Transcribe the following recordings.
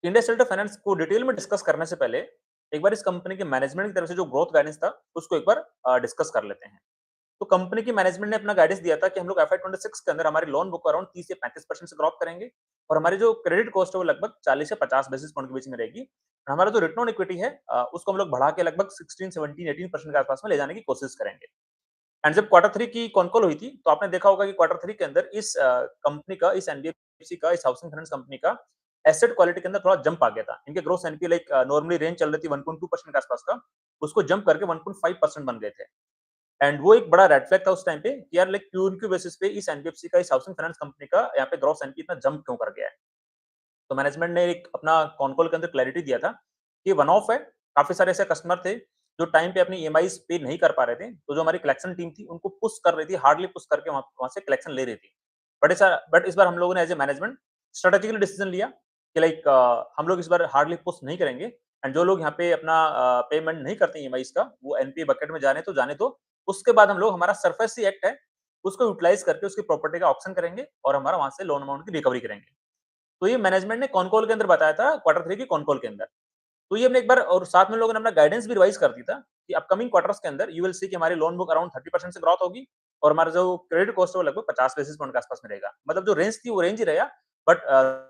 India shelter finance को detail में discuss करने से पहले एक बार इस कंपनी के मैनेजमेंट की तरफ से जो ग्रोथ गाइडेंस था, उसको एक बार डिस्कस कर लेते हैं। तो कंपनी की मैनेजमेंट ने अपना गाइडेंस दिया था कि हम लोग एफआई 26 के अंदर हमारी लोन बुक अराउंड 30 से 35% से ग्रोथ करेंगे और हमारी जो क्रेडिट कॉस्ट है वो लगभग 40 से 50 बेसिस पॉइंट के बीच में रहेगी। और हमारा जो रिटर्न ऑन इक्विटी है उसको हम लोग बढ़ा के लगभग 16, 17, 18% के आसपास में ले जाने की कोशिश करेंगे। एंड जब क्वार्टर 3 की कॉन कॉल हुई थी, तो आपने देखा होगा कि क्वार्टर 3 के अंदर इस कंपनी का, इस एनबीएफसी का, इस हाउसिंग फाइनेंस कंपनी का एसेट क्वालिटी के अंदर थोड़ा जंप आ गया था। इनके gross NPA like normally range चल रही थी 1.2% के आसपास का, उसको जंप करके 1.5% बन गए थे। एंड वो एक बड़ा रेड फ्लैग था उस टाइम पे कि यार लाइक क्यू इनक्यू बेसिस पे इस एनबीएफसी का, इस हाउसिंग फाइनेंस कंपनी का यहाँ पे ग्रॉस एनपीए इतना जंप क्यों कर गया है। तो मैनेजमेंट ने एक अपना कॉन कॉल के अंदर क्लैरिटी दिया था कि वन ऑफ है, काफी सारे ऐसे कस्टमर थे जो टाइम पे अपनी ईएमआईज़ पे नहीं कर पा रहे थे, तो जो हमारी कलेक्शन टीम थी उनको पुश कर रही थी, हार्डली पुश करके वहाँ वहाँ से कलेक्शन ले रही थी। बट इस बार हम लोगों ने as a management strategically decision लिया कि लाइक हम लोग इस बार हार्डली पुश नहीं करेंगे एंड जो लोग यहाँ पे अपना पेमेंट नहीं करते ईएमआईज़ का, वो एनपीए बकेट में जाने तो जाने दो। उसके बाद हम लोग हमारा सरफेसी एक्ट है, उसको यूटिलाइज़ करके उसकी प्रॉपर्टी का ऑक्शन करेंगे और हमारा वहाँ से लोन अमाउंट की रिकवरी करेंगे। तो ये मैनेजमेंट ने कॉन कॉल के अंदर बताया था, क्वार्टर 3 की कॉन कॉल के अंदर। तो ये हमने एक बार और साथ में लोगों ने अपना गाइडेंस भी रिवाइज कर दी था कि अपकमिंग क्वार्टर्स के अंदर यू विल सी कि हमारी लोन बुक अराउंड 30% से ग्रोथ होगी और हमारा जो क्रेडिट कॉस्ट है वो लगभग 50 बेसिस पॉइंट के आसपास में रहेगा। मतलब जो रेंज थी वो रेंज ही रहेगा, बट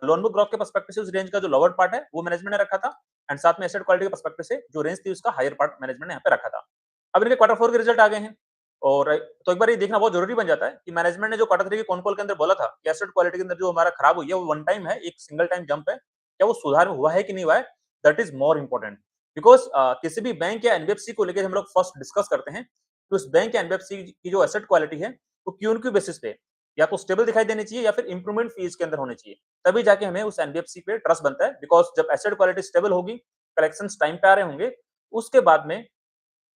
लोन बुक ग्रोथ के पर्सपेक्टिव से उस रेंज का जो लोअर पार्ट है वो मैनेजमेंट ने रखा था एंड साथ में एसेट क्वालिटी के पर्सपेक्टिव से जो रेंज थी उसका हायर पार्ट मैनेजमेंट ने यहाँ पे रखा था। अब इनके क्वार्टर 4 के रिजल्ट आ गए हैं और तो एक बार ये देखना बहुत जरूरी बन जाता है कि मैनेजमेंट ने जो क्वार्टर 3 के कॉन कॉल के अंदर बोला था कि एसेट क्वालिटी के अंदर जो हमारा खराब हुई है वो वन टाइम है, एक सिंगल टाइम जंप है, क्या वो सुधार हुआ है कि नहीं हुआ है, that is more important. Because किसी भी बैंक या एनबीएफसी को लेकर हम लोग फर्स्ट डिस्कस करते हैं कि उस बैंक या एनबीएफसी की जो एसेट क्वालिटी है वो क्यू एन क्यू बेसिस पे या तो स्टेबल दिखाई देनी चाहिए या फिर इंप्रूवमेंट फीस के अंदर होनी चाहिए, तभी जाके हमें उस एनबीएफसी पे ट्रस्ट बनता है। बिकॉज जब एसेट क्वालिटी स्टेबल होगी, कलेक्शन टाइम पे आ रहे होंगे, उसके बाद में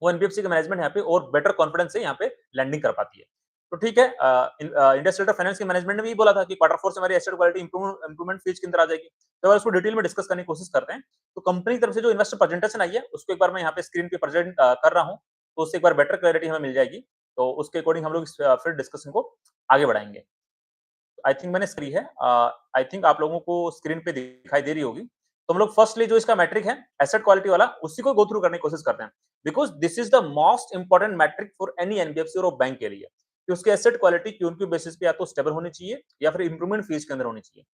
वो एनबीएफसी का मैनेजमेंट यहाँ पे और बेटर कॉन्फिडेंस से यहाँ पे लैंडिंग कर पाती है। तो ठीक है, इंडिया स्टेट ऑफ फाइनेंस के मैनेजमेंट ने भी बोला था कि क्वार्टर 4 से हमारी एसेट क्वालिटी इंप्रूवमेंट फेज के अंदर आ जाएगी। तो अगर उसको डिटेल में डिस्कस करने की कोशिश करते हैं, तो कंपनी की तरफ से जो इन्वेस्टर प्रेजेंटेशन आई है उसको एक बार मैं यहाँ पे स्क्रीन पे प्रेजेंट कर रहा हूँ, तो उससे एक बार बेटर क्लैरिटी हमें मिल जाएगी। तो उसके अकॉर्डिंग हम लोग फिर डिस्कशन को आगे बढ़ाएंगे। आई थिंक मैंने स्क्रीन है, आई थिंक आप लोगों को स्क्रीन पे दिखाई दे रही होगी। तो हम लोग फर्स्टली जो इसका मैट्रिक है एसेट क्वालिटी वाला, उसी को गो थ्रू करने की कोशिश करते हैं। Because this is the most important metric for any NBFC और बैंक के लिए कि उसकी एसेट क्वालिटी क्यू उनकी बेसिस पे या तो स्टेबल होनी चाहिए या फिर इंप्रूवमेंट फीस के अंदर होनी चाहिए।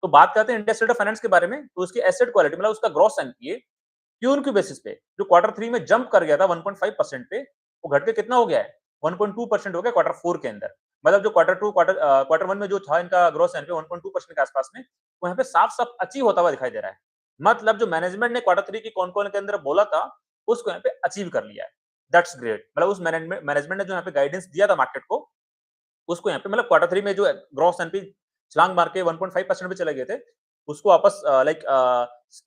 तो बात करते हैं इंडिया स्टेट ऑफ फाइनेंस के बारे में, तो उसकी एसेट क्वालिटी मतलब उसका ग्रॉस एनपीए क्यू उनकी बेसिस पे जो क्वार्टर 3 में जंप कर गया था 1.5% पे, वो घट के कितना हो गया है, 1.2% हो गया क्वार्टर 4 के अंदर। मतलब जो क्वार्टर 1 में जो था इनका ग्रॉस एनपीए 1.2% के आसपास में, वो यहाँ पे साफ-साफ अचीव होता हुआ दिखाई दे रहा है। मतलब जो मैनेजमेंट ने क्वार्टर 3 की कॉन के अंदर बोला था, उसको यहाँ पे अचीव कर लिया है। That's great. मतलब उस मैनेजमेंट ने जो यहाँ पे गाइडेंस दिया था मार्केट को, उसको यहाँ पे मतलब क्वार्टर 3 में जो ग्रॉस एनपी छलांग मार के 1.5% पे चले गए थे, उसको वापस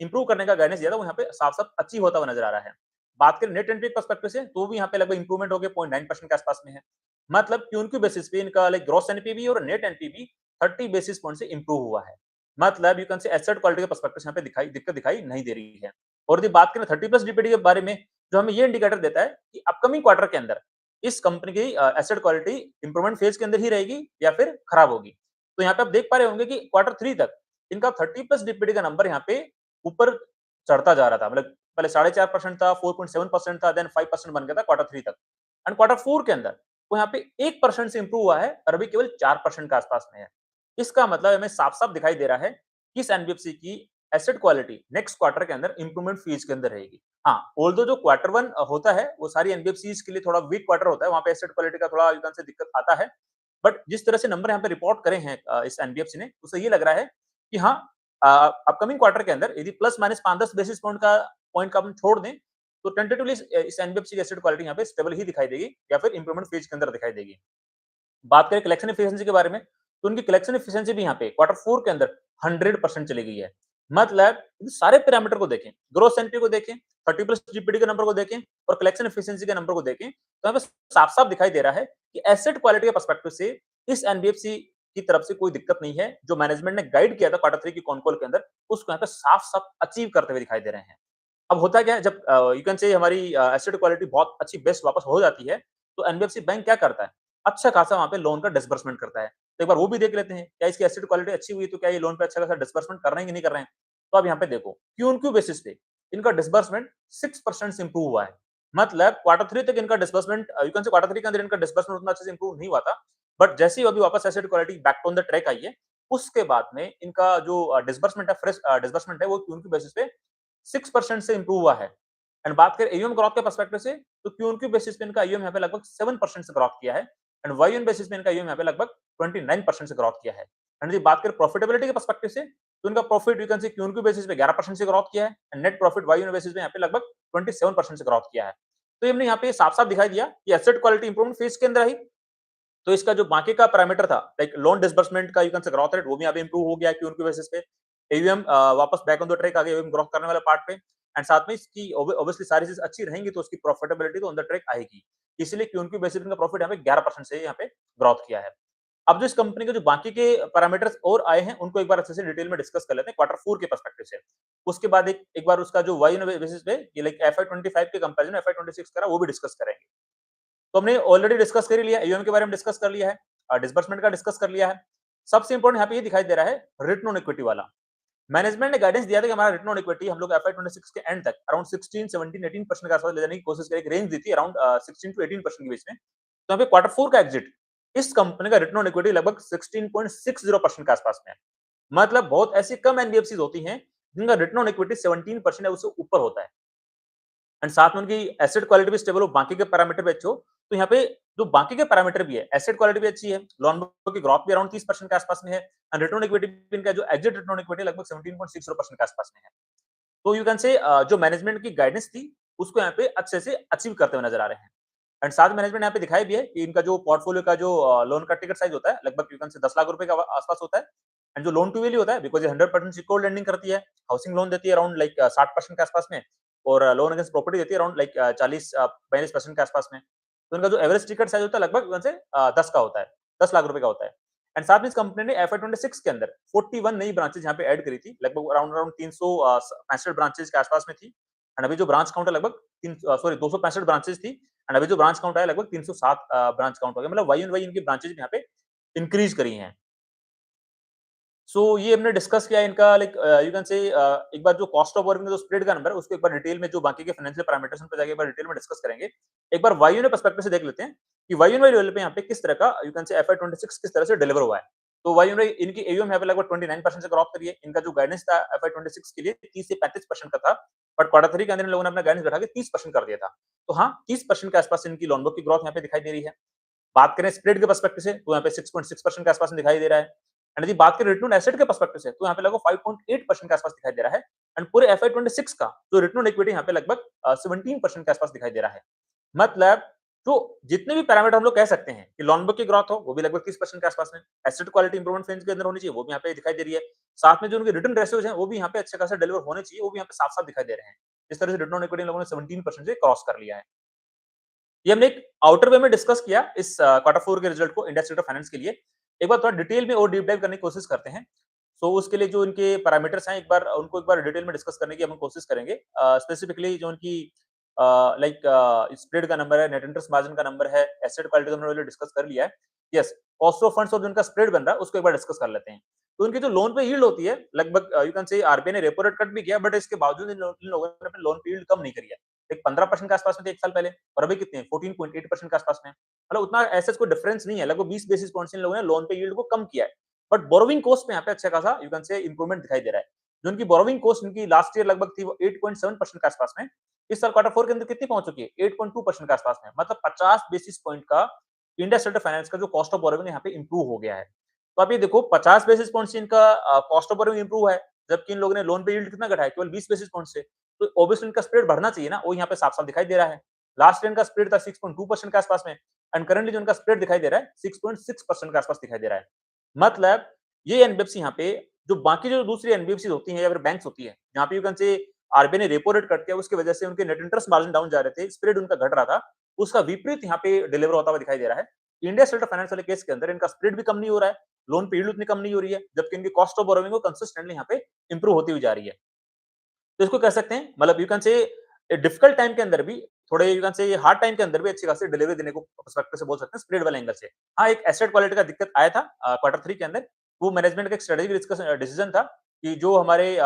इंप्रूव करने का गाइडेंस दिया था, वो यहाँ पे साफ-साफ अचीव होता हुआ नजर आ रहा है। बात करें नेट एनपी पर्सपेक्टिव से, तो भी यहाँ पे लगभग इंप्रूवमेंट हो गया 0.9% के आसपास में है। मतलब क्योंकि बेसिस पे इनका लाइक ग्रॉस एनपी भी और नेट एनपी भी 30 बेसिस पॉइंट से इंप्रूव हुआ है। मतलब यू कैन से एसेट क्वालिटी के पर्सपेक्टिव से यहाँ पे दिक्कत दिखाई नहीं दे रही है। और यदि बात करें 30 प्लस डीपीडी के बारे में, जो हमें ये इंडिकेटर देता है कि अपकमिंग क्वार्टर के अंदर इस कंपनी की एसेट क्वालिटी इंप्रूवमेंट फेज के अंदर ही रहेगी या फिर खराब होगी। तो यहाँ पे आप देख पा रहे होंगे कि क्वार्टर 3 तक इनका 30 प्लस डीपीडी का नंबर यहाँ पे ऊपर चढ़ता जा रहा था। मतलब पहले 4.5% था, 4.7% था, देन 5% बन गया था क्वार्टर 3 तक। एंड क्वार्टर 4 के अंदर वो यहाँ पे 1% से इंप्रूव हुआ है और अभी केवल 4% के आसपास में है। इसका मतलब हमें साफ-साफ दिखाई दे रहा है कि इस एनबीएफसी की एसेट क्वालिटी नेक्स्ट क्वार्टर के अंदर इंप्रूवमेंट फेज के अंदर रहेगी। हाँ, ऑल्दो जो क्वार्टर 1 होता है, वो सारी एनबीएफसीज के लिए थोड़ा वीक क्वार्टर होता है, वहाँ पे एसेट क्वालिटी का थोड़ा यूं से दिक्कत आता है। बट जिस तरह से नंबर यहाँ पे रिपोर्ट करे हैं इस एनबीएफसी ने, उससे ये लग रहा है कि हाँ, अपकमिंग क्वार्टर के अंदर यदि प्लस माइनस 5-10 बेसिस पॉइंट का हम छोड़ दें, तो टेंटेटिवली इस एनबीएफसी की एसेट क्वालिटी यहाँ पे स्टेबल ही दिखाई देगी या फिर इंप्रूवमेंट फेज के अंदर दिखाई देगी। बात करें कलेक्शन एफिशिएंसी के बारे में, तो उनकी कलेक्शन एफिशिएंसी भी यहाँ पे क्वार्टर 4 के अंदर 100% चली गई है। मतलब इन सारे पैरामीटर को देखें, ग्रॉस एनपी को देखें, 30 प्लस जीपीडी के नंबर को देखें और कलेक्शन एफिशिएंसी के नंबर को देखें, तो यहाँ पे साफ-साफ दिखाई दे रहा है कि एसेट क्वालिटी के पर्सपेक्टिव से इस एनबीएफसी की तरफ से कोई दिक्कत नहीं है। जो मैनेजमेंट ने गाइड किया था क्वार्टर 3 की कॉन कॉल के अंदर, उसको यहाँ पे साफ-साफ अचीव करते हुए दिखाई दे रहे हैं। अब होता क्या है, जब यू कैन से हमारी एसेट क्वालिटी बहुत अच्छी बेस्ट वापस हो जाती है, तो एनबीएफसी बैंक क्या करता है, अच्छा खासा वहाँ पे लोन का डिसबर्समेंट करता है। तो एक बार वो भी देख लेते हैं, क्या इसकी एसेट क्वालिटी अच्छी हुई है, तो क्या ये लोन पे अच्छा खासा डिसबर्समेंट कर रहे हैं कि नहीं कर रहे हैं। तो आप यहाँ पे देखो क्यू ऑन क्यू बेसिस पे इनका डिसबर्समेंट 6% से इंप्रूव हुआ है। मतलब क्वार्टर 3 तक इनका डिसबर्समेंट यू कैन से क्वार्टर 3 के अंदर इनका डिसबर्समेंट उतना अच्छे से इंप्रूव नहीं हुआ था। बट जैसे ही अभी वापस asset quality back on the track I है, उसके बाद में इनका जो डिसबर्समेंट है, फ्रेश डिसबर्समेंट है, वो क्यू ऑन क्यू बेसिस पे 6% से इंप्रूव हुआ है। एंड बात करें एयूएम ग्रोथ के पर्सपेक्टिव से, तो क्यू ऑन क्यू बेसिस पे इनका एयूएम यहाँ पे लगभग 7% से ग्रोथ किया है एंड वाई ऑन बेसिस पे इनका एयूएम यहाँ पे लगभग 29% से ग्रोथ किया है। एंड यदि बात करें प्रॉफिटेबिलिटी के पर्सपेक्टिव से, तो इनका profit you can see Q on Q basis पे 11% से ग्रोथ किया है and net profit Y on basis पे यहाँ पे लगभग 27% से ग्रोथ किया है। तो हमने यहाँ पे साफ-साफ दिखाई दिया कि एसेट क्वालिटी इंप्रूवमेंट फेज के अंदर आई, तो इसका जो बाकी का पैरामीटर था लाइक लोन डिसबर्समेंट का यू कैन से ग्रोथ रेट, वो भी यहाँ पे इंप्रूव हो गया क्यू ऑन क्यू बेसिस पे। एयूएम वापस बैक ऑन द ट्रैक आ गया एयूएम ग्रोथ करने वाले पार्ट पे एंड साथ में इसकी ऑब्वियसली सारी चीज अच्छी रहेंगी तो उसकी प्रॉफिटेबिलिटी तो ऑन द ट्रैक आएगी। इसलिए क्यू ऑन क्यू बेसिस पे इनका प्रॉफिट यहाँ पे 11% से यहाँ पे ग्रोथ किया है। अब जो इस कंपनी के जो बाकी के पैरामीटर्स और आए हैं, उनको एक बार अच्छे से डिटेल में डिस्कस कर लेते हैं क्वार्टर 4 के पर्सपेक्टिव से। उसके बाद एक बार उसका जो वाई बेसिस पे ये लाइक एफआई 25 के कंपैरिजन एफआई 26 करा, वो भी डिस्कस करेंगे। तो हमने ऑलरेडी डिस्कस कर ही लिया, एयूएम के बारे में डिस्कस कर लिया है, डिसबर्समेंट का डिस्कस कर लिया है। सबसे इंपॉर्टेंट यहाँ पे ये दिखाई दे रहा है रिटर्न ऑन इक्विटी वाला। मैनेजमेंट ने गाइडेंस दिया था कि हमारा रिटर्न ऑन इक्विटी हम लोग एफआई 26 के एंड तक अराउंड 16, 17, 18% के आसपास ले जाने की कोशिश करें, एक रेंज दी थी अराउंड 16 टू 18% के बीच में। तो यहाँ पे क्वार्टर 4 का एग्जिट इस कंपनी का रिटर्न ऑन इक्विटी लगभग 16.60% के आसपास में है। मतलब बहुत ऐसी कम एनबीएफसीज होती हैं जिनका रिटर्न ऑन इक्विटी 17% है, उससे ऊपर होता है एंड साथ में उनकी एसेट क्वालिटी भी स्टेबल हो, बाकी के पैरामीटर भी अच्छे हो। तो यहाँ पे जो बाकी के पैरामीटर भी है, एसेट क्वालिटी भी अच्छी है, लोन बुक की ग्रोथ भी अराउंड 30% के आसपास में है एंड रिटर्न इक्विटी इनका जो एग्जिट रिटर्न इक्विटी लगभग 17.60% के आसपास में है। तो यू कैन से जो मैनेजमेंट की गाइडेंस थी उसको यहाँ पे अच्छे से अचीव करते हुए नजर आ रहे हैं। एंड साथ मैनेजमेंट यहाँ पे दिखाई भी है कि इनका जो पोर्टफोलियो का जो लोन का टिकट साइज होता है लगभग यू कैन से 10 लाख रुपए के आसपास होता है एंड जो लोन टू वैल्यू होता है बिकॉज ये 100% सिक्योर्ड लेंडिंग करती है, हाउसिंग लोन देती है अराउंड लाइक 60% के आसपास में और लोन अगेंस्ट प्रॉपर्टी देती है अराउंड लाइक 40-42% के आसपास में। तो इनका जो एवरेज टिकट साइज होता है लगभग यू कैन से 10 का होता है, 10 लाख रुपए का होता है। एंड साथ में इस कंपनी ने एफआई 26 के अंदर 41 नई ब्रांचेस यहाँ पे ऐड करी थी, लगभग अराउंड अराउंड 365 ब्रांचेस के आसपास में थी एंड अभी जो ब्रांच काउंट है लगभग 265 ब्रांचेस थी एंड अभी जो ब्रांच काउंट है लगभग 307 ब्रांच काउंट हो गया, मतलब वाई ऑन वाई इनकी ब्रांचेस भी यहाँ पे इंक्रीज करी हैं। सो ये हमने डिस्कस किया इनका लाइक यू कैन से एक बार जो कॉस्ट ऑफ बोरोइंग जो स्प्रेड का नंबर है उसको एक बार डिटेल में जो बाकी के फाइनेंशियल पैरामीटर्स उन पे जाके एक बार डिटेल में डिस्कस करेंगे। एक बार वाई ऑन पर्सपेक्टिव से देख लेते हैं कि वाई ऑन वाई लेवल पे यहाँ पे किस तरह का यू कैन से एफआई 26 किस तरह से डिलीवर हुआ है। तो वाई ऑन वाई इनकी एयूएम यहाँ पे लगभग 29% से ग्रोथ करी है। इनका जो गाइडेंस था एफआई 26 के लिए 30 से 35% का था, बट क्वार्टर 3 के अंदर इन लोगों ने अपना गाइडेंस बढ़ा के 30% कर दिया था। तो हाँ, 30% के आसपास इनकी लोन बुक की ग्रोथ यहाँ पे दिखाई दे रही है। बात करें स्प्रेड के पर्सपेक्टिव से तो यहाँ पे 6.6% के आसपास में दिखाई दे रहा है एंड यदि बात करें रिटर्न एसेट के पर्सपेक्टिव से तो यहाँ पे लगभग 5.8% के आसपास दिखाई दे रहा है एंड पूरे एफआई 26 का जो रिटर्न इक्विटी यहाँ पे लगभग 17% के आसपास दिखाई दे रहा है। मतलब जो जितने भी पैरामीटर हम लोग कह सकते हैं कि लोन बुक की ग्रोथ हो वो भी लगभग 30% के आसपास में, एसेट क्वालिटी इंप्रूवमेंट फेज के अंदर होनी चाहिए वो भी यहाँ पे दिखाई दे रही है, साथ में जो उनके रिटर्न रेशियोज हैं वो भी यहाँ पे अच्छे खासा डिलीवर होने चाहिए, वो भी यहाँ पे साफ साफ दिखाई दे रहे हैं। इस तरह से रिटर्न इक्विटी लोगों ने 17% से क्रॉस कर लिया है। ये हमने एक आउटर वे में डिस्कस किया इस क्वार्टर 4 के रिजल्ट को इंडिया स्टेट ऑफ फाइनेंस के लिए। एक बार थोड़ा डिटेल में और डीप डाइव करने की कोशिश करते हैं। सो उसके लिए जो इनके पैरामीटर्स हैं एक बार उनको एक बार डिटेल में डिस्कस करने की हम कोशिश करेंगे। स्पेसिफिकली जो उनकी लाइक स्प्रेड का नंबर है, नेट इंटरेस्ट मार्जिन का नंबर है, एसेट क्वालिटी तो हमने ऑलरेडी डिस्कस कर लिया है। यस, कॉस्ट ऑफ फंड्स और जो उनका स्प्रेड बन रहा है उसको एक बार डिस्कस कर लेते हैं। तो उनकी जो लोन पे यील्ड होती है लगभग यू कैन से आरबीआई ने रेपो रेट कट भी किया बट इसके बावजूद इन लोगों ने अपने लोन पे यील्ड कम नहीं करी है। एक 15% के आसपास में थे 1 साल पहले और अभी कितने 14.8% के आसपास में। मतलब उतना ऐसा कोई डिफरेंस नहीं है, लगभग 20 बेसिस पॉइंट्स इन लोगों ने लोन पे यील्ड को कम किया है। बट बोरोविंग कॉस्ट में यहाँ पे अच्छा खासा यू कैन से इंप्रूवमेंट दिखाई दे रहा है। जो उनकी बोरोविंग कॉस्ट इनकी लास्ट ईयर लगभग थी वो 8.7% के आसपास में, इस साल क्वार्टर 4 के अंदर कितनी पहुंच चुकी है 8.2% के आसपास में। मतलब 50 बेसिस पॉइंट का इंडिया स्टेट ऑफ फाइनेंस का जो कॉस्ट ऑफ बोरोविंग यहाँ पे इंप्रूव हो गया है। तो आप ये देखो 50 बेसिस पॉइंट से इनका कॉस्ट ऑफ बोरोविंग इंप्रूव है, जबकि इन लोगों ने लोन पे यील्ड कितना घटाया केवल 20 बेसिस पॉइंट से। तो ऑब्वियसली इनका स्प्रेड बढ़ना चाहिए ना, वो यहाँ पे साफ-साफ दिखाई दे रहा है। लास्ट ईयर इनका स्प्रेड था 6.2% के आसपास में एंड करंटली जो इनका स्प्रेड दिखाई दे रहा है 6.6% के आसपास दिखाई दे रहा है। मतलब ये एनबीएफसी यहाँ पे जो बाकी जो दूसरी एनबीएफसी होती हैं या फिर बैंक्स होती है, जहाँ पे यू कैन से आरबीआई ने रेपो रेट कट किया उसकी वजह से उनके नेट इंटरेस्ट मार्जिन डाउन जा रहे थे, स्प्रेड उनका घट रहा था, उसका विपरीत यहाँ पे डिलीवर होता हुआ दिखाई दे रहा है। इंडिया स्टेट ऑफ फाइनेंस वाले केस के अंदर इनका स्प्रेड भी कम नहीं हो रहा है, लोन पे यील्ड उतनी कम नहीं हो रही है, जबकि इनकी कॉस्ट ऑफ बोरोइंग कंसिस्टेंटली यहाँ पे इंप्रूव होती हुई जा रही है। तो इसको कह सकते हैं मतलब यू कैन से डिफिकल्ट टाइम के अंदर भी थोड़े यू कैन से हार्ड टाइम के अंदर भी अच्छी खासी डिलीवरी देने को पर्सपेक्टिव से बोल सकते हैं स्प्रेड वाले एंगल से। हाँ, एक एसेट क्वालिटी का दिक्कत आया था क्वार्टर 3 के अंदर, वो मैनेजमेंट का एक स्ट्रेटेजिक डिसीजन था कि जो हमारे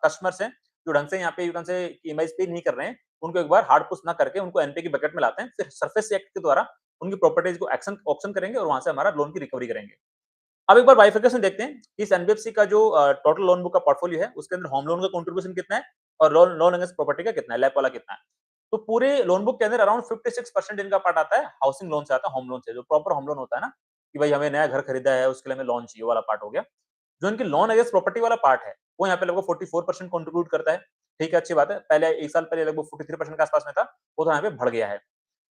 कस्टमर्स हैं, जो ढंग से यहाँ पे यू कैन से ईएमआईज़ पे नहीं कर रहे हैं, उनको एक बार हार्ड पुश ना करके उनको एनपीए की बकेट में लाते हैं, फिर सरफेस एक्ट के द्वारा उनकी प्रॉपर्टीज़ को ऑक्शन करेंगे और वहाँ से हमारा लोन की रिकवरी करेंगे। अब एक बार बाइफरकेशन देखते हैं कि इस एनबीएफसी का जो टोटल लोन बुक का पोर्टफोलियो है, उसके अंदर होम लोन का कंट्रीब्यूशन कितना है और लोन लोन अगेंस्ट प्रॉपर्टी का कितना है, लैप वाला कितना है। तो पूरे लोन बुक के अंदर अराउंड 56% इनका पार्ट आता है हाउसिंग लोन से, आता है होम लोन से, जो प्रॉपर होम लोन होता है ना, कि भाई हमें नया घर खरीदा है, उसके लिए हमें लोन चाहिए, वो वाला पार्ट हो गया। जो इनकी लोन अगेंस्ट प्रॉपर्टी वाला पार्ट है, वो यहाँ पे लगभग 44% कंट्रीब्यूट करता है। ठीक है, अच्छी बात है। पहले 1 साल पहले लगभग 43% के आस-पास में था, वो तो यहाँ पे बढ़ गया है।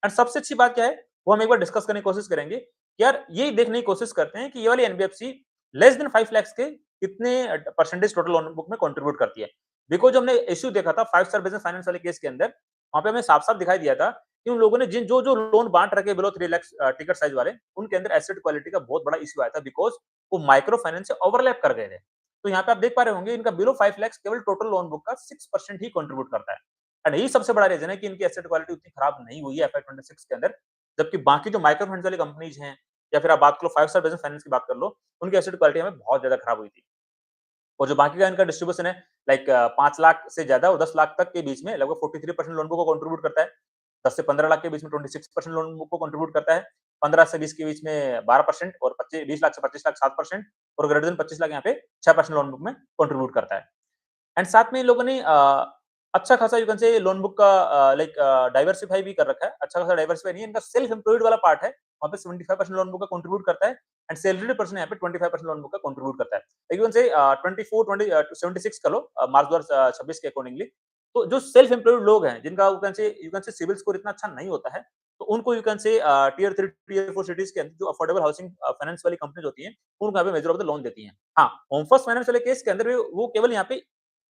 एंड सबसे अच्छी बात क्या है, वो हम एक बार डिस्कस करने की कोशिश करेंगे कि यार ये देखने की कोशिश करते हैं कि ये वाली एनबीएफसी लेस देन 5 लाख के कितने परसेंटेज टोटल लोन बुक में कंट्रीब्यूट करती है। बिकॉज़ हमने इश्यू देखा था 5 स्टार बिज़नेस फाइनेंस वाले केस के अंदर, वहाँ पे हमें साफ-साफ दिखाई दिया था कि उन लोगों ने जिन जो-जो लोन बाँट रखे बिलो 3 लाख टिकट साइज़ वाले, उनके अंदर एसेट क्वालिटी का बहुत बड़ा इश्यू आया था बिकॉज़ वो माइक्रो फाइनेंस से ओवरलैप कर गए थे। तो यहाँ पे आप देख पा रहे होंगे इनका बिलो 5 लाख केवल टोटल लोन बुक का 6% ही कंट्रीब्यूट करता है। एंड यही सबसे बड़ा रीज़न है कि इनकी एसेट क्वालिटी उतनी खराब नहीं हुई है एफआई 26 के अंदर, जबकि बाकी जो माइक्रो फाइनेंस वाली कंपनीज हैं या फिर आप बात करो 5 स्टार बिज़नेस फाइनेंस की बात कर लो, उनकी एसेट क्वालिटी हमें बहुत ज़्यादा खराब हुई थी। और जो बाकी का इनका डिस्ट्रीब्यूशन है लाइक 5 लाख से ज़्यादा और 10 लाख तक के बीच में लगभग 43% लोन बुक को कंट्रीब्यूट करता है। 10 से 15 लाख के बीच में 26% लोन बुक को कंट्रीब्यूट करता है। 15 से 20 के बीच में 12% और 20 लाख से 25 लाख 7% और ग्रेटर देन 25 लाख यहाँ पे 6% लोन बुक में कंट्रीब्यूट करता है। एंड साथ में इन लोगों ने अच्छा खासा यू कैन से लोन बुक का लाइक डाइवर्सिफाई भी कर रखा है। अच्छा खासा डाइवर्सिफाई नहीं है, इनका सेल्फ एम्प्लॉयड वाला पार्ट है, वहाँ पे 75% लोन बुक का कंट्रीब्यूट करता है एंड सैलरीड पर्सन यहाँ पे 25% लोन बुक का कंट्रीब्यूट करता है। यू कैन से 76 का लो मार्च 2026 के अकॉर्डिंगली। तो जो सेल्फ एम्प्लॉयड लोग हैं, जिनका you can say civil score इतना अच्छा नहीं होता है, तो उनको you can say tier 3, tier 4 cities के अंदर जो अफोर्डेबल हाउसिंग फाइनेंस वाली कंपनीज़ होती हैं, उनको यहाँ पे मेजर ऑफ द लोन देती हैं। हाँ, होम फर्स्ट फाइनेंस वाले केस के अंदर भी वो केवल यहाँ पे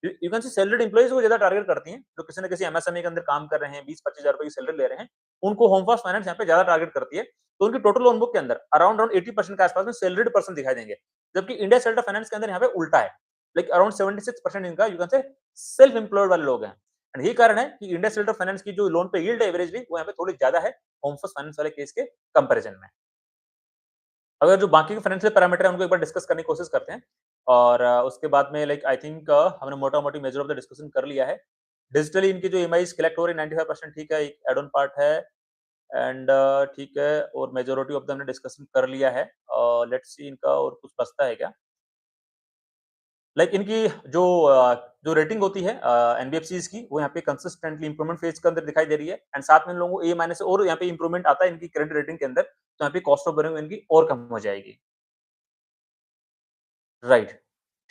यू कैन से सैलरीड एम्प्लॉइज को ज्यादा टारगेट करती हैं, जो किसी न किसी एमएसएमई के अंदर काम कर रहे हैं, 20-25 हजार रुपए की सैलरी ले रहे हैं, उनको होम फर्स्ट फाइनेंस यहाँ पे ज्यादा टारगेट करती है। तो उनकी टोटल लोन बुक के अंदर अराउंड अराउंड 80% के आसपास में सैलरीड पर्सन दिखाई देंगे, जबकि इंडिया सेल्टर फाइनेंस के अंदर यहाँ पे उल्टा है, लाइक अराउंड 76% इनका यू कैन से सेल्फ एम्प्लॉयड वाले लोग हैं। एंड यही कारण है कि इंडिया सेल्टर फाइनेंस की जो लोन पे यील्ड एवरेजली वो यहाँ पे थोड़ी ज्यादा है होम फर्स्ट फाइनेंस वाले केस के कंपेरिजन में। अगर जो बाकी के फाइनेंशियल पैरामीटर है उनको एक बार डिस्कस करने की कोशिश करते हैं और उसके बाद में लाइक आई थिंक हमने मोटा-मोटी मेजर ऑफ द डिस्कशन कर लिया है। डिजिटली इनकी जो ईएमआईज़ कलेक्ट हो रही है 95% ठीक है, एक ऐड ऑन पार्ट है एंड ठीक है और मेजॉरिटी ऑफ द हमने डिस्कशन कर लिया है। लेट्स सी इनका और कुछ बचता है क्या? लाइक इनकी जो जो रेटिंग होती है एनबीएफसीज़ की वो यहाँ पे कंसिस्टेंटली इंप्रूवमेंट फेज के अंदर दिखाई दे रही है एंड साथ में इन लोगों को ए माइनस और यहाँ पे इंप्रूवमेंट आता है इनकी क्रेडिट रेटिंग के अंदर, तो यहाँ पे कॉस्ट ऑफ बोरोइंग इनकी और कम हो जाएगी। राइट,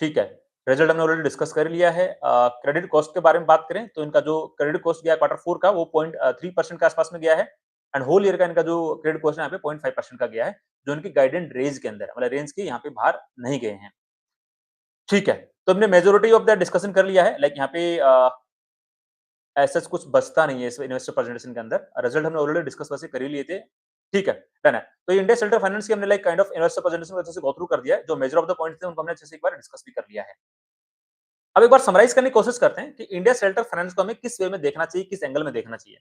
ठीक है। रिजल्ट हमने ऑलरेडी डिस्कस कर लिया है। क्रेडिट कॉस्ट के बारे में बात करें तो इनका जो क्रेडिट कॉस्ट गया क्वार्टर 4 का वो 0.3% के आसपास में गया है एंड होल ईयर का इनका जो क्रेडिट कॉस्ट है यहाँ पे 0.5% का गया है, जो इनकी गाइडेंस रेंज के अंदर है, मतलब रेंज के यहाँ पे बाहर नहीं गए हैं। ठीक है, तो हमने मेजॉरिटी ऑफ द डिस्कशन कर लिया है, लाइक यहाँ पे ऐसा कुछ बचता नहीं है इस इन्वेस्टर प्रेजेंटेशन के अंदर। रिजल्ट हमने ऑलरेडी डिस्कस वैसे कर ही लिए थे। ठीक है, डन है। तो इंडिया सेल्टर फाइनेंस की हमने like kind of investor presentation को अच्छे से गो थ्रू कर दिया है। जो मेजर ऑफ द पॉइंट्स थे उनको हमने अच्छे से एक बार डिस्कस भी कर लिया है। अब एक बार समराइज करने की कोशिश करते हैं कि इंडिया सेल्टर फाइनेंस को हमें किस वे में देखना चाहिए, किस एंगल में देखना चाहिए।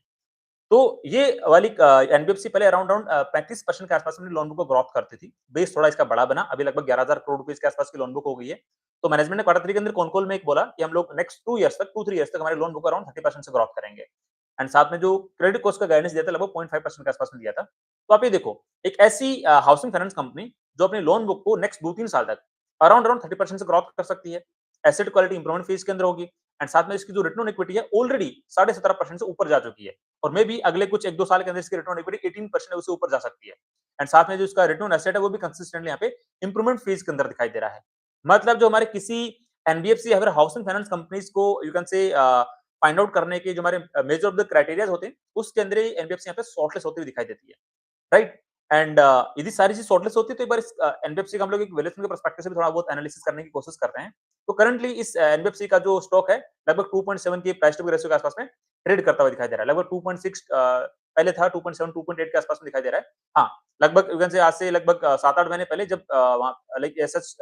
तो ये वाली एनबीएफसी पहले अराउंड अराउंड 35% के आसपास अपनी लोन बुक को ग्रोथ करती थी। बेस थोड़ा इसका बड़ा बना, अभी लगभग 11,000 करोड़ रुपए के आसपास की लोन बुक हो गई है। तो मैनेजमेंट ने क्वार्टर 3 के अंदर कॉन कॉल में एक बोला कि हम लोग नेक्स्ट 2 इयर्स तक 2-3 इयर्स तक हमारी लोन बुक अराउंड 30% से ग्रोथ करेंगे। एंड साथ में जो क्रेडिट कॉस्ट का गाइडेंस दिया था लगभग 0.5% के आसपास में दिया था। तो आप ये देखो, एक ऐसी हाउसिंग फाइनेंस कंपनी जो अपनी लोन बुक को नेक्स्ट 2-3 साल तक अराउंड अराउंड 30% से ग्रोथ कर सकती है। एसेट क्वालिटी इंप्रूवमेंट फेज के अंदर होगी एंड साथ में इसकी जो रिटर्न ऑन इक्विटी है ऑलरेडी 17.5% से ऊपर जा चुकी है और मे बी अगले कुछ 1-2 साल के अंदर इसकी रिटर्न ऑन इक्विटी 18% है, उससे ऊपर जा सकती है। एंड साथ में जो इसका रिटर्न ऑन एसेट है वो भी कंसिस्टेंटली यहाँ पे इंप्रूवमेंट फेज के अंदर दिखाई दे रहा है। मतलब जो हमारे किसी एनबीएफसी या फिर हाउसिंग फाइनेंस कंपनीज को यू कैन से फाइंड आउट करने के जो हमारे मेजर ऑफ द क्राइटेरियाज होते हैं, उसके अंदर ही एनबीएफसी यहाँ पे शॉर्टलिस्ट होती हुई दिखाई देती है। राइट? एंड यदि सारी चीज़ शॉर्टलिस्ट होती है तो एक बार इस एनबीएफसी का हम लोग एक वैल्यूएशन के पर्सपेक्टिव से भी थोड़ा बहुत एनालिसिस करने की कोशिश करते हैं। तो करंटली इस एनबीएफसी का जो स्टॉक है लगभग 2.7 के प्राइस टू बुक रेशियो के आसपास में ट्रेड करता हुआ दिखाई दे रहा है। लगभग 2.6 पहले था 2.7 2.8 के आसपास में दिखाई दे रहा है। हाँ, लगभग यू कैन से आज से लगभग 7-8 महीने पहले जब वहाँ लाइक एज़ सच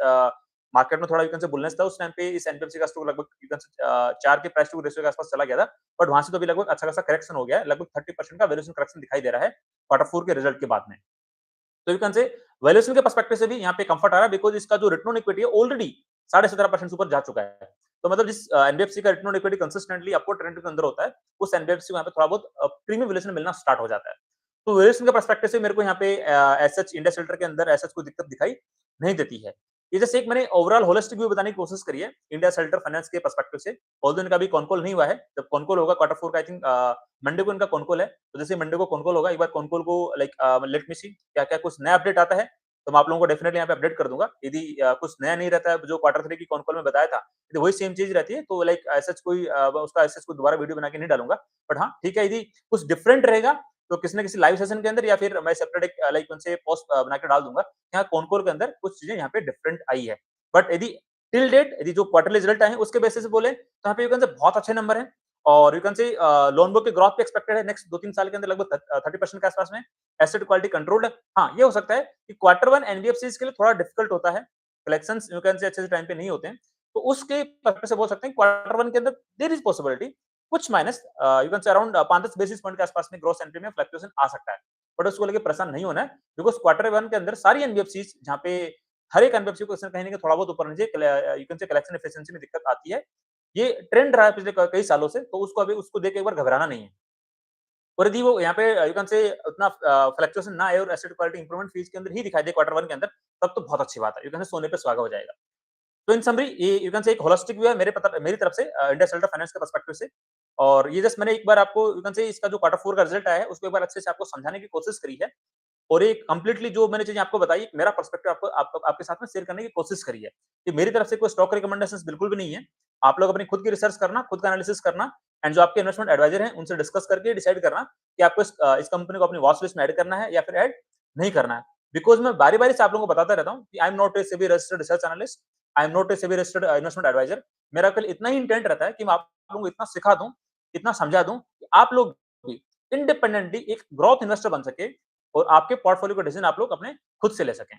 मार्केट में थोड़ा यू कैन से बुलियस था, उस टाइम पे इस एनबीएफसी का स्टॉक लगभग यू कैन से 4 के प्राइस टू बुक रेशियो के आसपास चला गया था। बट वहाँ से तो अभी लगभग अच्छा खासा करेक्शन हो गया है। लगभग 30% का वैल्यूएशन करेक्शन दिखाई दे रहा है क्वार्टर 4 के रिजल्ट के बाद में। तो यू कैन से वैल्यूएशन के पर्सपेक्टिव से भी यहाँ पे कंफर्ट आ रहा है बिकॉज़ इसका जो रिटर्न ऑन इक्विटी है ऑलरेडी 17.5% से ऊपर जा चुका है। तो मतलब जिस एनबीएफसी का return on equity consistently upward trend के अंदर होता है, उस एनबीएफसी को यहाँ पे थोड़ा बहुत प्रीमियम वैल्यूएशन मिलना स्टार्ट हो जाता है। तो वैल्यूएशन के पर्सपेक्टिव से मेरे को यहाँ पे एज़ सच इंडिया शेल्टर के अंदर एज़ सच कोई दिक्कत दिखाई नहीं देती है। ये जैसे एक मैंने ओवरऑल होलिस्टिक व्यू बताने की कोशिश करी है, इंडिया शेल्टर फाइनेंस के पर्सपेक्टिव से। ऑल्दो इनका अभी कॉन कॉल नहीं हुआ है, जब कॉन कॉल होगा क्वार्टर 4 का आई थिंक मंडे को इनका कॉन कॉल है। तो जैसे मंडे को कॉन कॉल होगा, एक बार कॉन कॉल को लाइक लेट मी सी क्या-क्या कुछ नया अपडेट आता है, तो मैं आप लोगों को डेफिनिटली यहाँ पे अपडेट कर दूँगा। यदि कुछ नया नहीं रहता है, जो क्वार्टर 3 की कॉन कॉल में बताया था, यदि वही सेम चीज़ रहती है, तो लाइक एज़ सच कोई उसका एज़ सच कोई दोबारा वीडियो बना के नहीं डालूँगा। बट हाँ, ठीक है, यदि कुछ डिफरेंट रहेगा, तो किसी न किसी लाइव सेशन के अंदर या फिर मैं सेपरेट एक लाइक उनसे पोस्ट बना के डाल दूँगा। यहाँ कॉन कॉल के अंदर कुछ चीज़ें यहाँ पे डिफरेंट आई है। बट यदि टिल डेट यदि जो क्वार्टरली रिजल्ट आए हैं, उसके बेसिस पे बोले, तो यहाँ पे यू कैन से बहुत अच्छे नंबर हैं और यू कैन से लोन बुक की ग्रोथ भी एक्सपेक्टेड है नेक्स्ट 2-3 साल के अंदर लगभग 30% के आस-पास में। एसेट क्वालिटी कंट्रोल्ड है। हाँ, ये हो सकता है कि क्वार्टर 1 एनबीएफसीज़ के लिए थोड़ा डिफिकल्ट होता है। कलेक्शंस यू कैन से अच्छे से टाइम पे नहीं होते हैं। तो उसके पर्सपेक्टिव से बोल सकते हैं क्वार्टर 1 के अंदर देयर इज़ पॉसिबिलिटी कुछ माइनस यू कैन से अराउंड 5-10 बेसिस पॉइंट के आस-पास में ग्रॉस एनपी में फ्लक्चुएशन आ सकता है। बट उसको लेके परेशान नहीं होना है बिकॉज़ क्वार्टर 1 के अंदर सारी एनबीएफसीज़ जहाँ पे हर एक एनबीएफसी को कहीं न कहीं थोड़ा बहुत ऊपर नीचे यू कैन से कलेक्शन एफिशिएंसी में दिक्कत आती है। ये ट्रेंड रहा है पिछले कई सालों से, तो उसको अभी उसको देख के एक बार घबराना नहीं है। और यदि वो यहाँ पे यू कैन से उतना फ्लक्चुएशन ना आए और एसेट क्वालिटी इंप्रूवमेंट फीस के अंदर ही दिखाई दे क्वार्टर 1 के अंदर, तब तो बहुत अच्छी बात है। यू कैन से सोने पे सुहागा हो जाएगा। तो इन समरी ये यू कैन से एक होलिस्टिक व्यू है मेरी तरफ से इंडिया शेल्टर फाइनेंस के पर्सपेक्टिव से और ये जस्ट मैंने एक बार आपको यू कैन से इसका जो क्वार्टर 4 का रिजल्ट आया है, उसको एक बार अच्छे से आपको समझाने की कोशिश करी है। और एक कंप्लीटली जो मैंने चीज़ें आपको बताई, मेरा पर्सपेक्टिव आपके साथ में शेयर करने की कोशिश करी है, कि मेरी तरफ से कोई स्टॉक रिकमेंडेशंस बिल्कुल भी नहीं है। आप लोग अपनी खुद की रिसर्च करना, खुद का एनालिसिस करना एंड जो आपके इन्वेस्टमेंट एडवाइजर हैं, उनसे डिस्कस करके डिसाइड करना कि आपको इस कंपनी को अपनी वॉच लिस्ट में ऐड करना है या फिर ऐड नहीं करना है। बिकॉज़ मैं बारी-बारी से आप लोगों को बताता रहता हूँ कि I am not a SEBI registered research analyst, I am not a SEBI registered investment adviser. मेरा केवल इतना ही इंटेंट रहता है कि मैं आप लोगों को इतना सिखा दूँ, इतना समझा दूँ कि आप लोग भी इंडिपेंडेंटली एक ग्रोथ इन्वेस्टर बन सके और आपके पोर्टफोलियो का डिसीजन आप लोग अपने खुद से ले सकें।